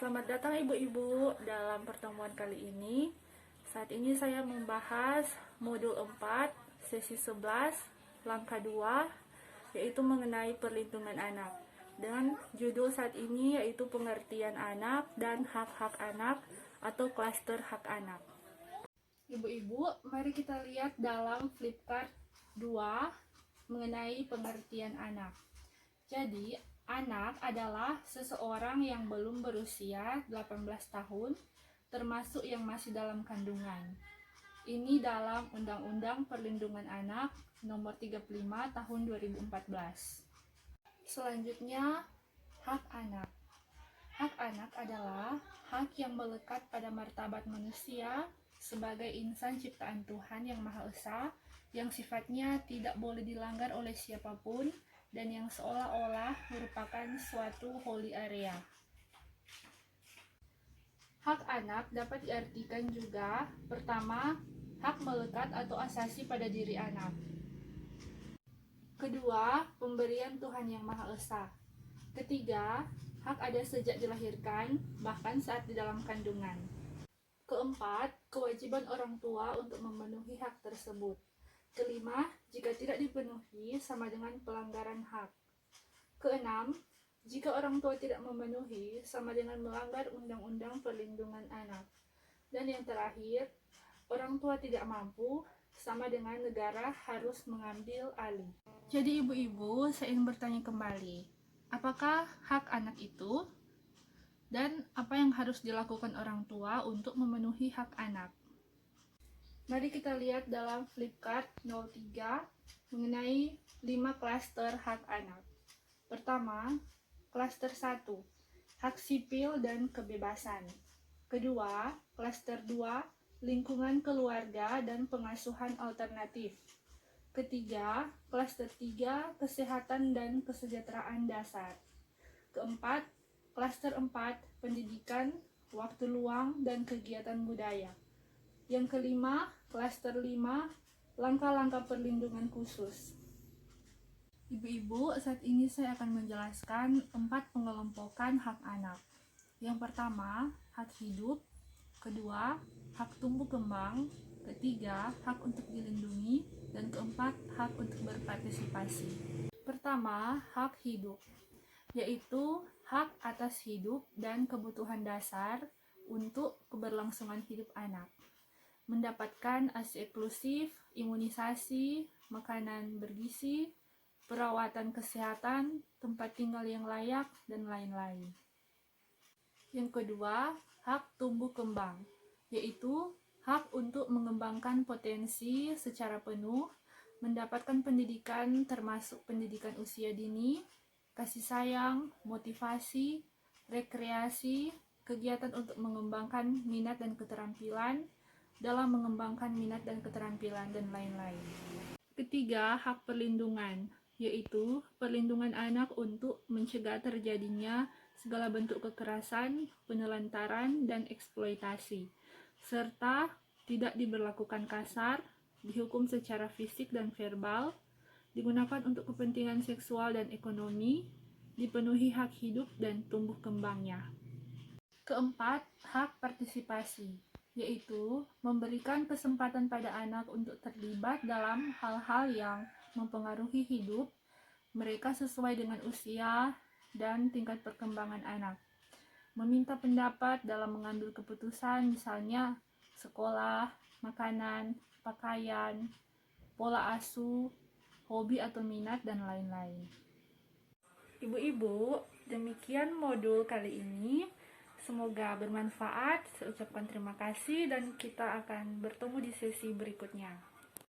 Selamat datang ibu-ibu dalam pertemuan kali ini. Saat ini saya membahas modul 4, sesi 11, langkah 2, yaitu mengenai perlindungan anak. Dan judul saat ini yaitu pengertian anak dan hak-hak anak atau klaster hak anak. Ibu-ibu, mari kita lihat dalam flipchart 2 mengenai pengertian anak. Jadi, anak adalah seseorang yang belum berusia 18 tahun, termasuk yang masih dalam kandungan. Ini dalam Undang-Undang Perlindungan Anak Nomor 35 Tahun 2014. Selanjutnya, hak anak. Hak anak adalah hak yang melekat pada martabat manusia sebagai insan ciptaan Tuhan yang Maha Esa, yang sifatnya tidak boleh dilanggar oleh siapapun, dan yang seolah-olah merupakan suatu holy area. Hak anak dapat diartikan juga, pertama, hak melekat atau asasi pada diri anak. Kedua, pemberian Tuhan yang Maha Esa. Ketiga, hak ada sejak dilahirkan, bahkan saat di dalam kandungan. Keempat, kewajiban orang tua untuk memenuhi hak tersebut. Kelima, jika tidak dipenuhi sama dengan pelanggaran hak. Keenam, jika orang tua tidak memenuhi sama dengan melanggar Undang-Undang Perlindungan Anak. Dan yang terakhir, orang tua tidak mampu sama dengan negara harus mengambil alih. Jadi ibu-ibu, saya ingin bertanya kembali, apakah hak anak itu? Dan apa yang harus dilakukan orang tua untuk memenuhi hak anak? Mari kita lihat dalam flipchart 03 mengenai 5 klaster hak anak. Pertama, klaster 1, hak sipil dan kebebasan. Kedua, klaster 2, lingkungan keluarga dan pengasuhan alternatif. Ketiga, klaster 3, kesehatan dan kesejahteraan dasar. Keempat, klaster 4, pendidikan, waktu luang, dan kegiatan budaya. Yang kelima, klaster 5, langkah-langkah perlindungan khusus. Ibu-ibu, saat ini saya akan menjelaskan 4 pengelompokan hak anak. Yang pertama, hak hidup. Kedua, hak tumbuh kembang. Ketiga, hak untuk dilindungi. Dan keempat, hak untuk berpartisipasi. Pertama, hak hidup, yaitu hak atas hidup dan kebutuhan dasar untuk keberlangsungan hidup anak. Mendapatkan ASI inklusif, imunisasi, makanan bergizi, perawatan kesehatan, tempat tinggal yang layak, dan lain-lain. Yang kedua, hak tumbuh kembang, yaitu hak untuk mengembangkan potensi secara penuh, mendapatkan pendidikan termasuk pendidikan usia dini, kasih sayang, motivasi, rekreasi, kegiatan untuk mengembangkan minat dan keterampilan, dalam mengembangkan minat dan keterampilan, dan lain-lain. Ketiga, hak perlindungan, yaitu perlindungan anak untuk mencegah terjadinya segala bentuk kekerasan, penelantaran, dan eksploitasi, serta tidak diberlakukan kasar, dihukum secara fisik dan verbal, digunakan untuk kepentingan seksual dan ekonomi, dipenuhi hak hidup dan tumbuh kembangnya. Keempat, hak partisipasi, yaitu memberikan kesempatan pada anak untuk terlibat dalam hal-hal yang mempengaruhi hidup mereka sesuai dengan usia dan tingkat perkembangan anak. Meminta pendapat dalam mengambil keputusan, misalnya sekolah, makanan, pakaian, pola asuh, hobi atau minat, dan lain-lain. Ibu-ibu, demikian modul kali ini. Semoga bermanfaat. Saya ucapkan terima kasih dan kita akan bertemu di sesi berikutnya.